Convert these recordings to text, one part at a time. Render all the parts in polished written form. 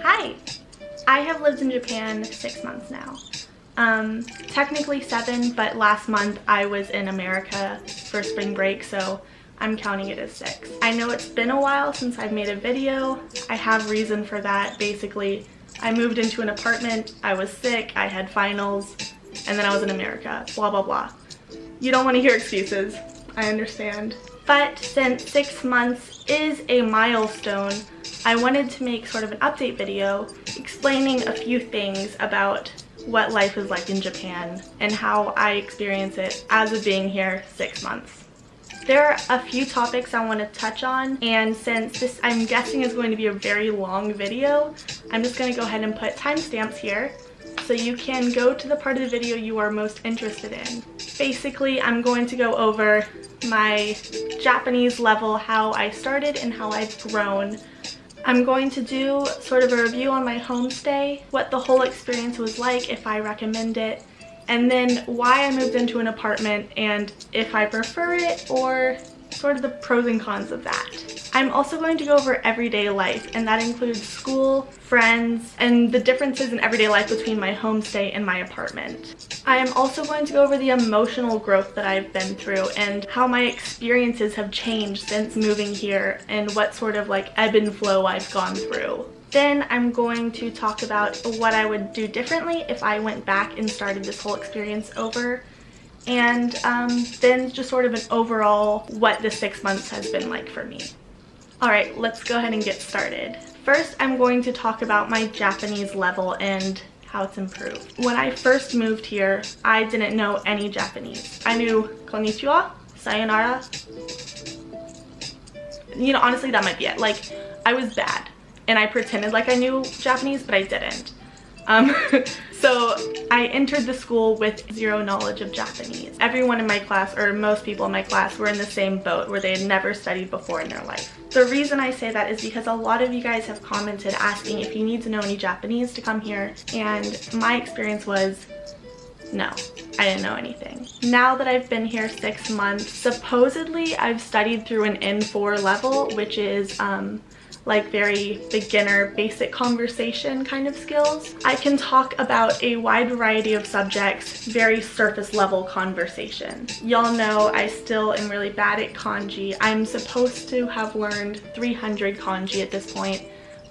Hi! I have lived in Japan 6 months now. Technically 7, but last month I was in America for spring break, so I'm counting it as 6. I know it's been a while since I've made a video. I have reason for that. Basically, I moved into an apartment, I was sick, I had finals, and then I was in America, blah blah blah. You don't want to hear excuses, I understand. But since 6 months is a milestone, I wanted to make sort of an update video explaining a few things about what life is like in Japan and how I experience it as of being here 6 months. There are a few topics I want to touch on, and since this I'm guessing is going to be a very long video, I'm just going to go ahead and put timestamps here so you can go to the part of the video you are most interested in. Basically, I'm going to go over my Japanese level, how I started and how I've grown. I'm going to do sort of a review on my homestay, what the whole experience was like, if I recommend it, and then why I moved into an apartment and if I prefer it, or sort of the pros and cons of that. I'm also going to go over everyday life, and that includes school, friends, and the differences in everyday life between my homestay and my apartment. I am also going to go over the emotional growth that I've been through and how my experiences have changed since moving here and what sort of like ebb and flow I've gone through. Then I'm going to talk about what I would do differently if I went back and started this whole experience over. And then just sort of an overall what the 6 months has been like for me. Alright, let's go ahead and get started. First, I'm going to talk about my Japanese level and how it's improved. When I first moved here, I didn't know any Japanese. I knew konnichiwa, sayonara. You know, honestly, that might be it. Like, I was bad. And I pretended like I knew Japanese, but I didn't. So I entered the school with zero knowledge of Japanese. Everyone in my class, or most people in my class, were in the same boat where they had never studied before in their life. The reason I say that is because a lot of you guys have commented asking if you need to know any Japanese to come here, and my experience was no, I didn't know anything. Now that I've been here 6 months, supposedly I've studied through an N4 level, which is like very beginner, basic conversation kind of skills. I can talk about a wide variety of subjects, very surface level conversation. Y'all know I still am really bad at kanji. I'm supposed to have learned 300 kanji at this point,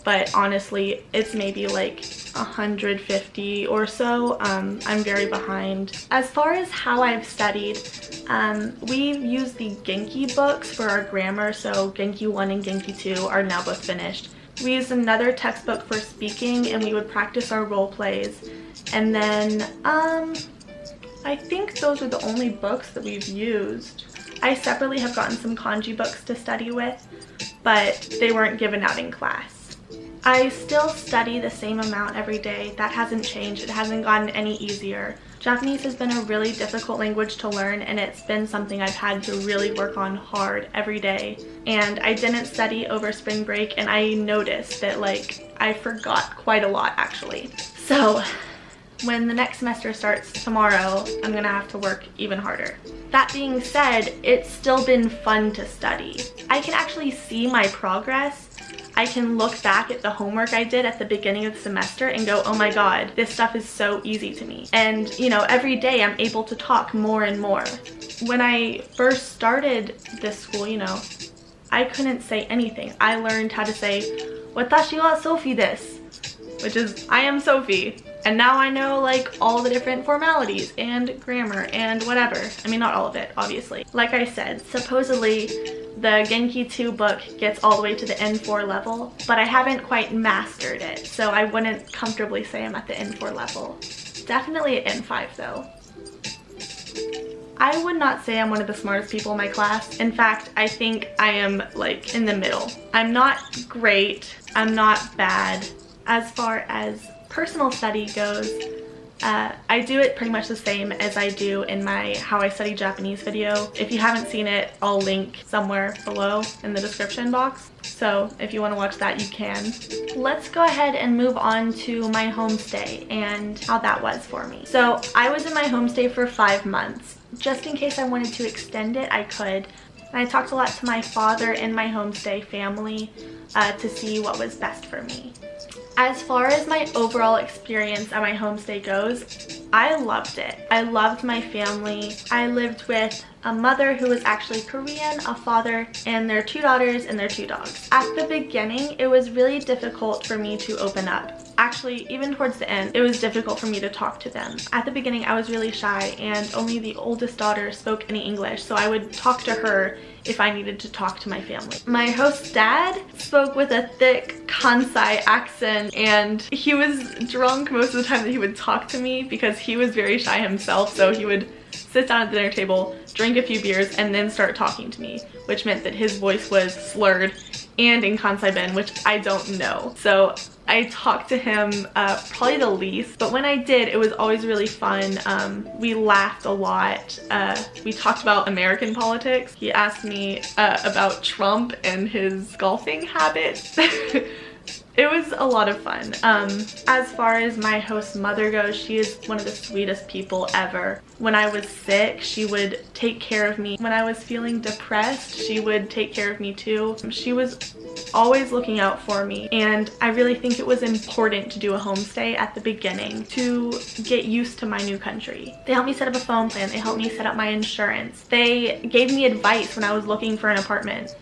but honestly, it's maybe like 150 or so. I'm very behind. As far as how I've studied, we've used the Genki books for our grammar, so Genki 1 and Genki 2 are now both finished. We used another textbook for speaking, and we would practice our role plays. And then, I think those are the only books that we've used. I separately have gotten some kanji books to study with, but they weren't given out in class. I still study the same amount every day. That hasn't changed. It hasn't gotten any easier. Japanese has been a really difficult language to learn, and it's been something I've had to really work on hard every day. And I didn't study over spring break, and I noticed that like I forgot quite a lot actually. So when the next semester starts tomorrow, I'm gonna have to work even harder. That being said, it's still been fun to study. I can actually see my progress. I can look back at the homework I did at the beginning of the semester and go, oh my god, this stuff is so easy to me. And you know, every day I'm able to talk more and more. When I first started this school, you know, I couldn't say anything. I learned how to say, watashi wa Sofie desu, which is, I am Sofie. And now I know like all the different formalities and grammar and whatever. I mean, not all of it, obviously. Like I said, supposedly the Genki 2 book gets all the way to the N4 level, but I haven't quite mastered it, so I wouldn't comfortably say I'm at the N4 level. Definitely at N5 though. I would not say I'm one of the smartest people in my class. In fact, I think I am like in the middle. I'm not great, I'm not bad. As far as personal study goes, I do it pretty much the same as I do in my How I Study Japanese video. If you haven't seen it, I'll link somewhere below in the description box. So if you want to watch that, you can. Let's go ahead and move on to my homestay and how that was for me. So I was in my homestay for 5 months. Just in case I wanted to extend it, I could. And I talked a lot to my father and my homestay family to see what was best for me. As far as my overall experience at my homestay goes, I loved it. I loved my family. I lived with a mother who was actually Korean, a father, and their 2 daughters and their 2 dogs. At the beginning, it was really difficult for me to open up. Actually, even towards the end, it was difficult for me to talk to them. At the beginning, I was really shy and only the oldest daughter spoke any English, so I would talk to her if I needed to talk to my family. My host's dad spoke with a thick Kansai accent, and he was drunk most of the time that he would talk to me because he was very shy himself, so he would sit down at the dinner table, drink a few beers, and then start talking to me, which meant that his voice was slurred and in Kansai Ben, which I don't know. So I talked to him probably the least, but when I did, it was always really fun. We laughed a lot. We talked about American politics. He asked me about Trump and his golfing habits. It was a lot of fun. As far as my host's mother goes, she is one of the sweetest people ever. When I was sick, she would take care of me. When I was feeling depressed, she would take care of me too. She was always looking out for me, and I really think it was important to do a homestay at the beginning to get used to my new country. They helped me set up a phone plan. They helped me set up my insurance. They gave me advice when I was looking for an apartment.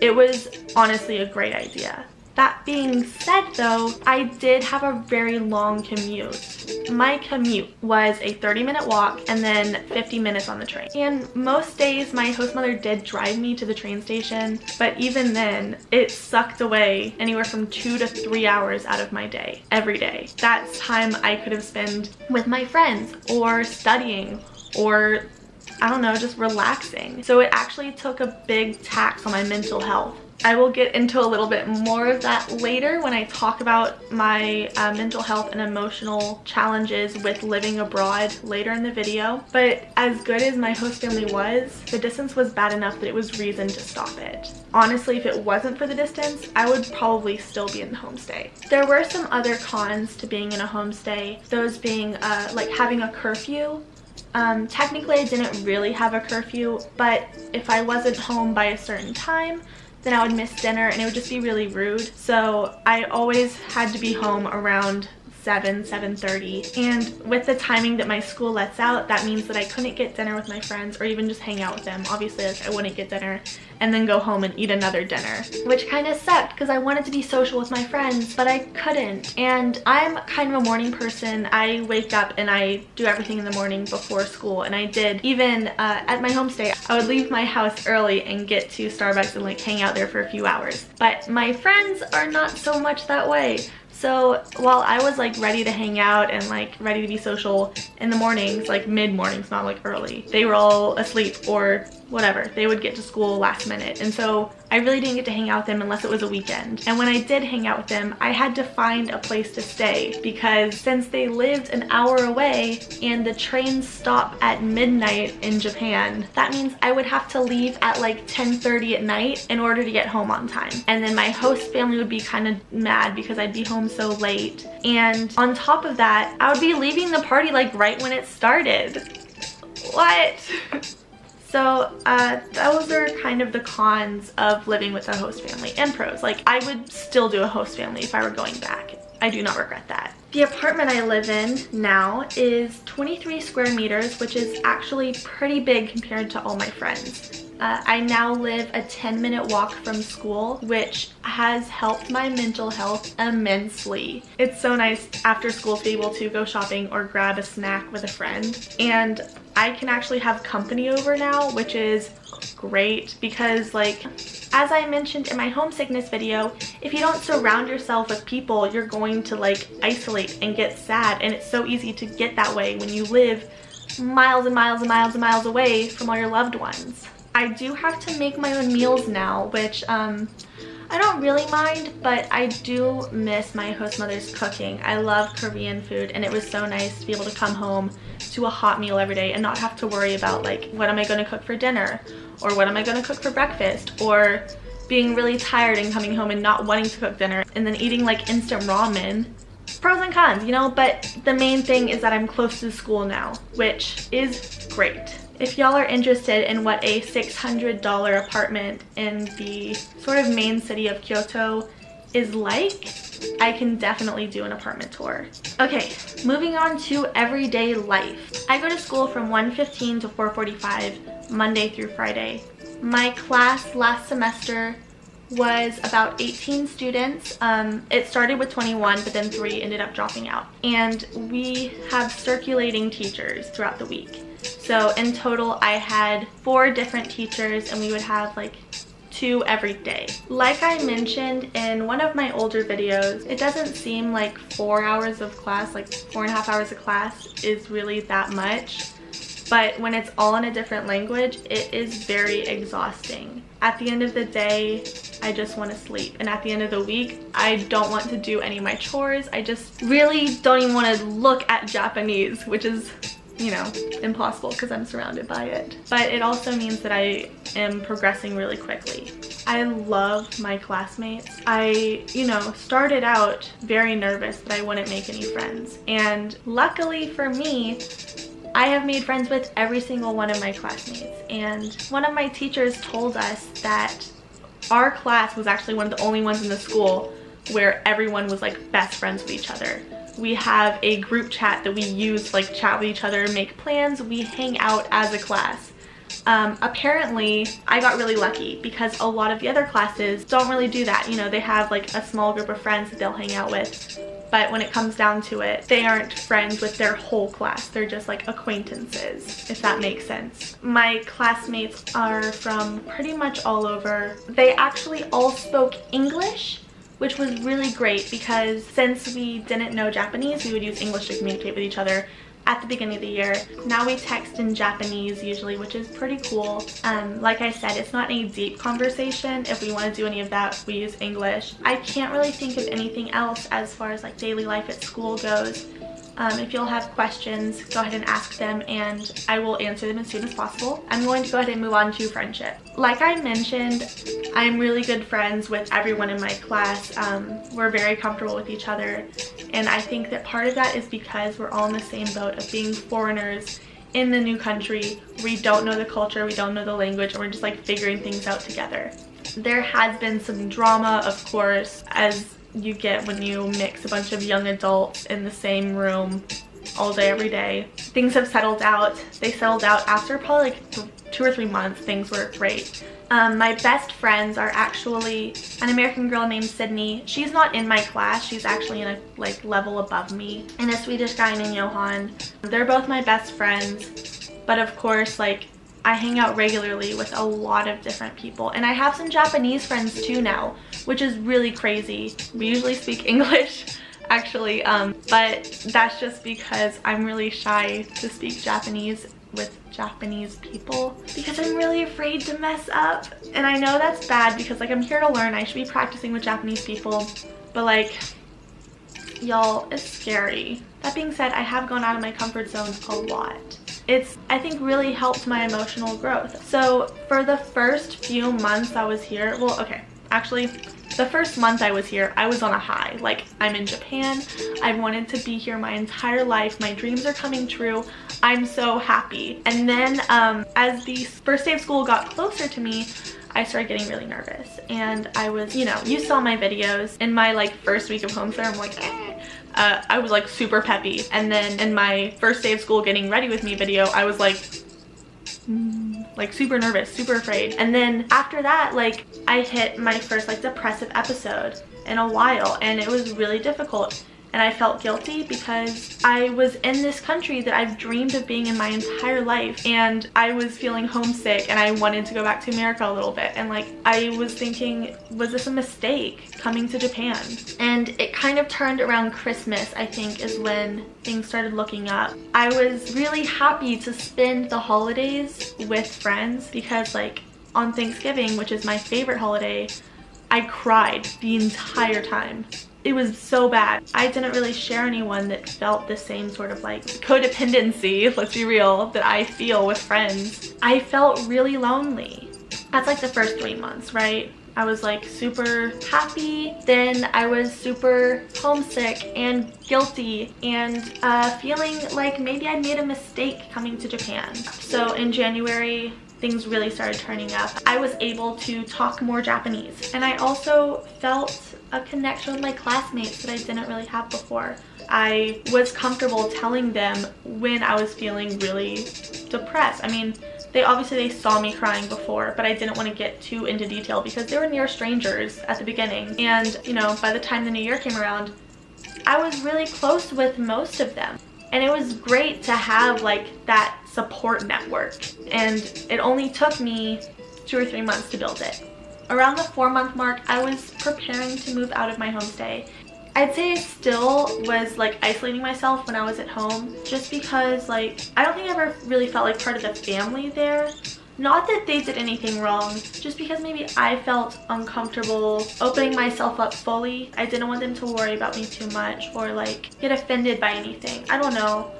It was honestly a great idea. That being said though, I did have a very long commute. My commute was a 30-minute walk and then 50 minutes on the train. And most days my host mother did drive me to the train station, but even then it sucked away anywhere from 2 to 3 hours out of my day, every day. That's time I could have spent with my friends or studying or I don't know, just relaxing. So it actually took a big tax on my mental health. I will get into a little bit more of that later when I talk about my mental health and emotional challenges with living abroad later in the video. But as good as my host family was, the distance was bad enough that it was reason to stop it. Honestly, if it wasn't for the distance, I would probably still be in the homestay. There were some other cons to being in a homestay, those being like having a curfew. Technically I didn't really have a curfew, but if I wasn't home by a certain time, then I would miss dinner and it would just be really rude. So I always had to be home around 7:30, and with the timing that my school lets out, that means that I couldn't get dinner with my friends or even just hang out with them. Obviously, like, I wouldn't get dinner and then go home and eat another dinner, which kind of sucked because I wanted to be social with my friends, but I couldn't. And I'm kind of a morning person. I wake up and I do everything in the morning before school, and I did. Even at my homestay, I would leave my house early and get to Starbucks and like hang out there for a few hours. But my friends are not so much that way. So while I was like ready to hang out and like ready to be social in the mornings, like mid-mornings, not like early, they were all asleep or whatever. They would get to school last minute. And so I really didn't get to hang out with them unless it was a weekend. And when I did hang out with them, I had to find a place to stay because since they lived an hour away and the trains stop at midnight in Japan, that means I would have to leave at like 10:30 at night in order to get home on time. And then my host family would be kind of mad because I'd be home so late. And on top of that, I would be leaving the party like right when it started. What? So those are kind of the cons of living with a host family, and pros. Like, I would still do a host family if I were going back. I do not regret that. The apartment I live in now is 23 square meters, which is actually pretty big compared to all my friends. I now live a 10-minute walk from school, which has helped my mental health immensely. It's so nice after school to be able to go shopping or grab a snack with a friend. And I can actually have company over now, which is great because, like, as I mentioned in my homesickness video, if you don't surround yourself with people, you're going to like isolate and get sad. And it's so easy to get that way when you live miles and miles and miles and miles away from all your loved ones. I do have to make my own meals now, which I don't really mind, but I do miss my host mother's cooking. I love Korean food, and it was so nice to be able to come home to a hot meal every day and not have to worry about like, what am I going to cook for dinner, or what am I going to cook for breakfast, or being really tired and coming home and not wanting to cook dinner and then eating like instant ramen. Pros and cons, you know, but the main thing is that I'm close to school now, which is great. If y'all are interested in what a $600 apartment in the sort of main city of Kyoto is like, I can definitely do an apartment tour. Okay, moving on to everyday life. I go to school from 1:15 to 4:45, Monday through Friday. My class last semester was about 18 students. It started with 21, but then 3 ended up dropping out. And we have circulating teachers throughout the week. So in total, I had 4 different teachers, and we would have like 2 every day. Like I mentioned in one of my older videos, it doesn't seem like 4 hours of class, like 4.5 hours of class is really that much. But when it's all in a different language, it is very exhausting. At the end of the day, I just want to sleep. And at the end of the week, I don't want to do any of my chores. I just really don't even want to look at Japanese, which is, you know, impossible because I'm surrounded by it. But it also means that I am progressing really quickly. I love my classmates. I, you know, started out very nervous that I wouldn't make any friends. And luckily for me, I have made friends with every single one of my classmates. And one of my teachers told us that our class was actually one of the only ones in the school where everyone was like best friends with each other. We have a group chat that we use to like chat with each other, make plans. We hang out as a class. Apparently, I got really lucky because a lot of the other classes don't really do that. You know, they have like a small group of friends that they'll hang out with. But when it comes down to it, they aren't friends with their whole class. They're just like acquaintances, if that makes sense. My classmates are from pretty much all over. They actually all spoke English, which was really great because since we didn't know Japanese, we would use English to communicate with each other at the beginning of the year. Now we text in Japanese usually, which is pretty cool. Like I said, it's not any deep conversation. If we want to do any of that, we use English. I can't really think of anything else as far as like daily life at school goes. If you'll have questions, go ahead and ask them and I will answer them as soon as possible. I'm going to go ahead and move on to friendship. Like I mentioned, I'm really good friends with everyone in my class. We're very comfortable with each other. And I think that part of that is because we're all in the same boat of being foreigners in the new country. We don't know the culture, we don't know the language, and we're just like figuring things out together. There has been some drama, of course, as you get when you mix a bunch of young adults in the same room all day, every day. Things have settled out. They settled out after probably like 2 or 3 months. Things were great. My best friends are actually an American girl named Sydney. She's not in my class. She's actually in a like level above me. And a Swedish guy named Johan. They're both my best friends. But of course, like, I hang out regularly with a lot of different people. And I have some Japanese friends too now, which is really crazy. We usually speak English, actually, but that's just because I'm really shy to speak Japanese with Japanese people because I'm really afraid to mess up. And I know that's bad because like I'm here to learn. I should be practicing with Japanese people, but like, y'all, it's scary. That being said, I have gone out of my comfort zone a lot. It's, I think, really helped my emotional growth. So for the first few months I was here, well, okay, actually, the first month I was here, I was on a high. Like, I'm in Japan. I've wanted to be here my entire life. My dreams are coming true. I'm so happy. And then as the first day of school got closer to me, I started getting really nervous. And I was, you know, you saw my videos. In my like first week of HOMESTAY, I'm like, I was like super peppy. And then in my first day of school getting ready with me video, I was like super nervous, super afraid. And then after that, like, I hit my first like depressive episode in a while, and it was really difficult. And I felt guilty because I was in this country that I've dreamed of being in my entire life, and I was feeling homesick and I wanted to go back to America a little bit. And like, I was thinking, was this a mistake coming to Japan? And it kind of turned around Christmas, I think, is when things started looking up. I was really happy to spend the holidays with friends because like on Thanksgiving, which is my favorite holiday, I cried the entire time. It was so bad. I didn't really share anyone that felt the same sort of like codependency, let's be real, that I feel with friends. I felt really lonely. That's like the first 3 months, right? I was like super happy, then I was super homesick and guilty and feeling like maybe I'd made a mistake coming to Japan. So in January, things really started turning up. I was able to talk more Japanese, and I also felt a connection with my classmates that I didn't really have before. I was comfortable telling them when I was feeling really depressed. I mean, they saw me crying before, but I didn't want to get too into detail because they were near strangers at the beginning. And, you know, by the time the new year came around, I was really close with most of them. And it was great to have like that support network. And it only took me 2 or 3 months to build it. Around the 4-month mark, I was preparing to move out of my homestay. I'd say I still was like isolating myself when I was at home, just because like I don't think I ever really felt like part of the family there. Not that they did anything wrong, just because maybe I felt uncomfortable opening myself up fully. I didn't want them to worry about me too much or like get offended by anything. I don't know.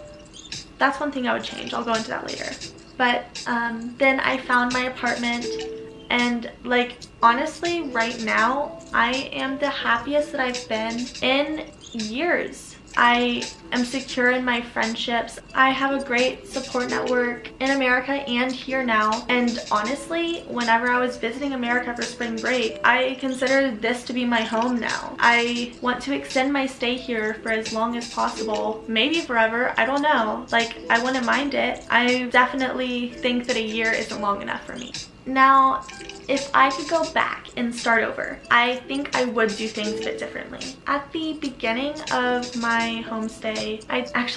That's one thing I would change. I'll go into that later. But then I found my apartment, and like honestly right now I am the happiest that I've been in years. I am secure in my friendships. I have a great support network in America and here now. And honestly, whenever I was visiting America for spring break, I consider this to be my home now. I want to extend my stay here for as long as possible. Maybe forever, I don't know. Like, I wouldn't mind it. I definitely think that a year isn't long enough for me. Now, if I could go back and start over, I think I would do things a bit differently. At the beginning of my homestay,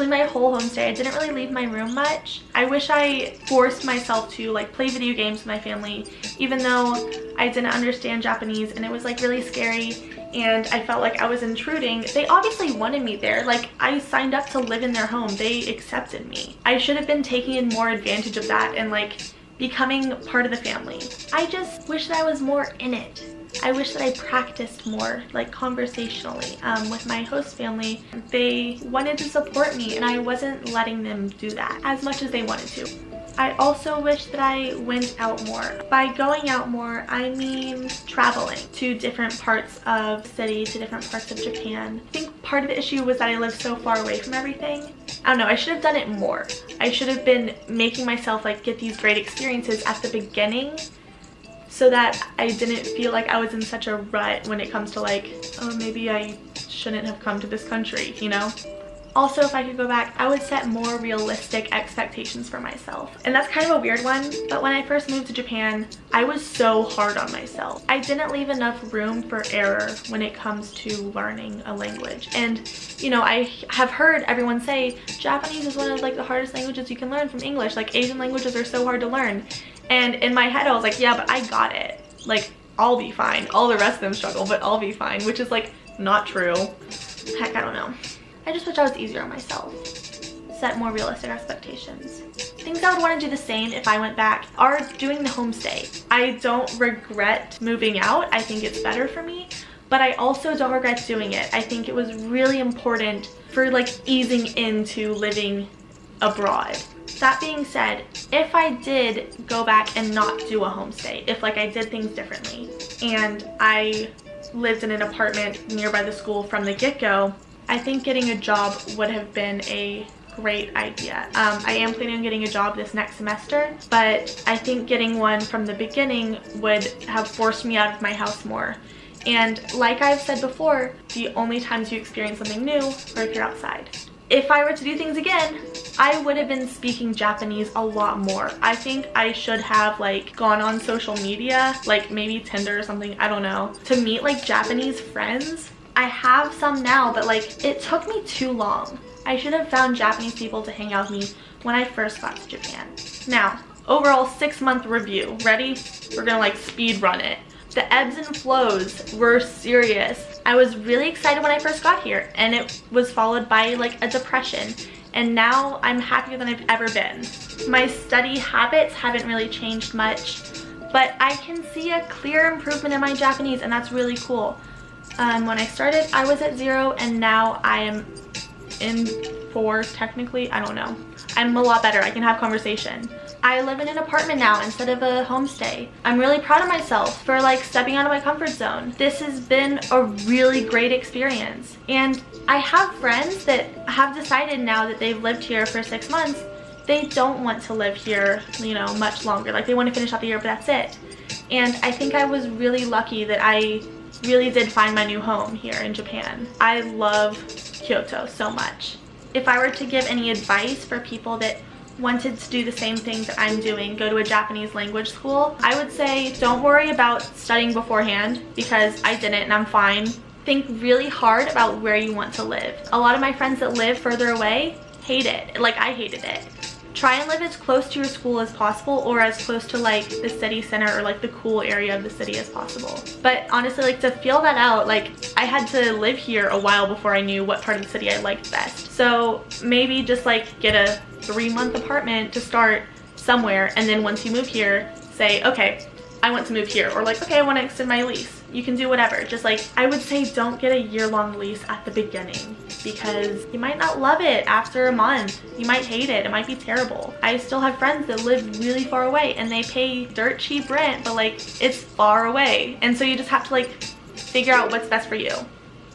my whole homestay, I didn't really leave my room much. I wish I forced myself to like play video games with my family, even though I didn't understand Japanese and it was like really scary and I felt like I was intruding. They obviously wanted me there. Like, I signed up to live in their home. They accepted me. I should have been taking more advantage of that and like becoming part of the family. I just wish that I was more in it. I wish that I practiced more, like conversationally, with my host family. They wanted to support me and I wasn't letting them do that as much as they wanted to. I also wish that I went out more. By going out more, I mean traveling to different parts of the city, to different parts of Japan. I think part of the issue was that I lived so far away from everything. I don't know, I should have done it more. I should have been making myself like get these great experiences at the beginning so that I didn't feel like I was in such a rut when it comes to like, oh, maybe I shouldn't have come to this country, you know? Also, if I could go back, I would set more realistic expectations for myself. And that's kind of a weird one, but when I first moved to Japan, I was so hard on myself. I didn't leave enough room for error when it comes to learning a language. And, you know, I have heard everyone say Japanese is one of like the hardest languages you can learn from English. Like, Asian languages are so hard to learn. And in my head, I was like, yeah, but I got it. Like, I'll be fine. All the rest of them struggle, but I'll be fine, which is like not true. Heck, I don't know. I just wish I was easier on myself. Set more realistic expectations. Things I would want to do the same if I went back are doing the homestay. I don't regret moving out. I think it's better for me, but I also don't regret doing it. I think it was really important for like easing into living abroad. That being said, if I did go back and not do a homestay, if like I did things differently and I lived in an apartment nearby the school from the get-go, I think getting a job would have been a great idea. I am planning on getting a job this next semester, but I think getting one from the beginning would have forced me out of my house more. And like I've said before, the only times you experience something new are if you're outside. If I were to do things again, I would have been speaking Japanese a lot more. I think I should have like gone on social media, like maybe Tinder or something, I don't know, to meet like Japanese friends. I have some now, but like it took me too long. I should have found Japanese people to hang out with me when I first got to Japan. Now, overall 6-month review. Ready? We're gonna like speed run it. The ebbs and flows were serious. I was really excited when I first got here, and it was followed by like a depression. And now I'm happier than I've ever been. My study habits haven't really changed much, but I can see a clear improvement in my Japanese, and that's really cool. When I started, I was at 0, and now I am in 4, technically. I don't know. I'm a lot better. I can have conversation. I live in an apartment now instead of a homestay. I'm really proud of myself for like stepping out of my comfort zone. This has been a really great experience. And I have friends that have decided now that they've lived here for 6 months they don't want to live here, you know, much longer. Like, they want to finish out the year, but that's it. And I think I was really lucky that I really did find my new home here in Japan. I love Kyoto so much. If I were to give any advice for people that wanted to do the same thing that I'm doing, go to a Japanese language school, I would say don't worry about studying beforehand, because I didn't and I'm fine. Think really hard about where you want to live. A lot of my friends that live further away hate it. Like, I hated it. Try and live as close to your school as possible, or as close to like the city center or like the cool area of the city as possible. But honestly, like, to feel that out, like, I had to live here a while before I knew what part of the city I liked best. So maybe just like get a 3-month apartment to start somewhere, and then once you move here, say, okay, I want to move here, or like, okay, I want to extend my lease. You can do whatever. Just like, I would say don't get a year-long lease at the beginning, because you might not love it after a month. You might hate it. It might be terrible. I still have friends that live really far away and they pay dirt cheap rent, but like, it's far away. And so you just have to like figure out what's best for you.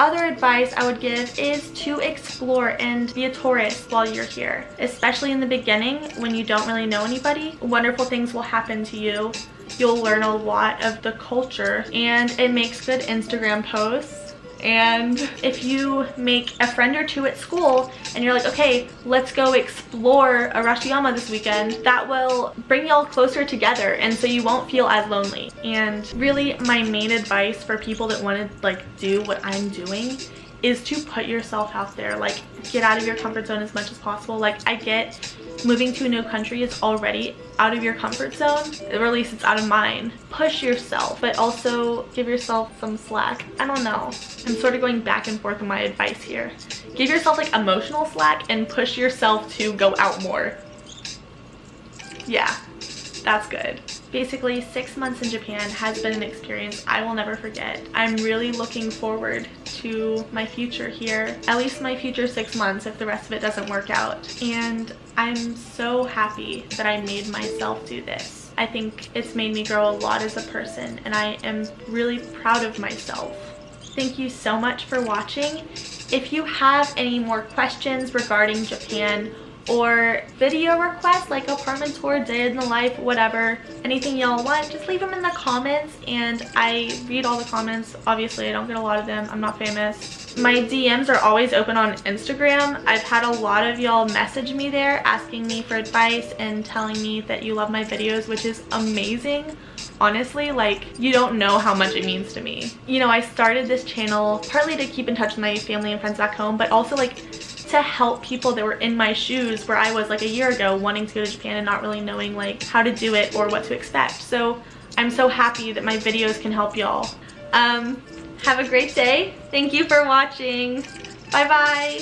Other advice I would give is to explore and be a tourist while you're here, especially in the beginning when you don't really know anybody. Wonderful things will happen to you. You'll learn a lot of the culture, and it makes good Instagram posts. And if you make a friend or two at school and you're like, okay, let's go explore Arashiyama this weekend, that will bring y'all closer together, and so you won't feel as lonely. And really, my main advice for people that want to like do what I'm doing is to put yourself out there. Like, get out of your comfort zone as much as possible. Like, I get moving to a new country is already out of your comfort zone, or at least it's out of mine. Push yourself, but also give yourself some slack. I don't know, I'm sort of going back and forth on my advice here. Give yourself like emotional slack and push yourself to go out more. Yeah, that's good. Basically, 6 months in Japan has been an experience I will never forget. I'm really looking forward to my future here, at least my future 6 months if the rest of it doesn't work out. And I'm so happy that I made myself do this. I think it's made me grow a lot as a person, and I am really proud of myself. Thank you so much for watching. If you have any more questions regarding Japan, or video requests like apartment tour, day in the life, whatever, anything y'all want, just leave them in the comments, and I read all the comments. Obviously, I don't get a lot of them. I'm not famous. My DMs are always open on Instagram. I've had a lot of y'all message me there asking me for advice and telling me that you love my videos, which is amazing. Honestly, like, you don't know how much it means to me. You know, I started this channel partly to keep in touch with my family and friends back home, but also like to help people that were in my shoes where I was like a year ago, wanting to go to Japan and not really knowing like how to do it or what to expect. So I'm so happy that my videos can help y'all. Have a great day. Thank you for watching. Bye bye.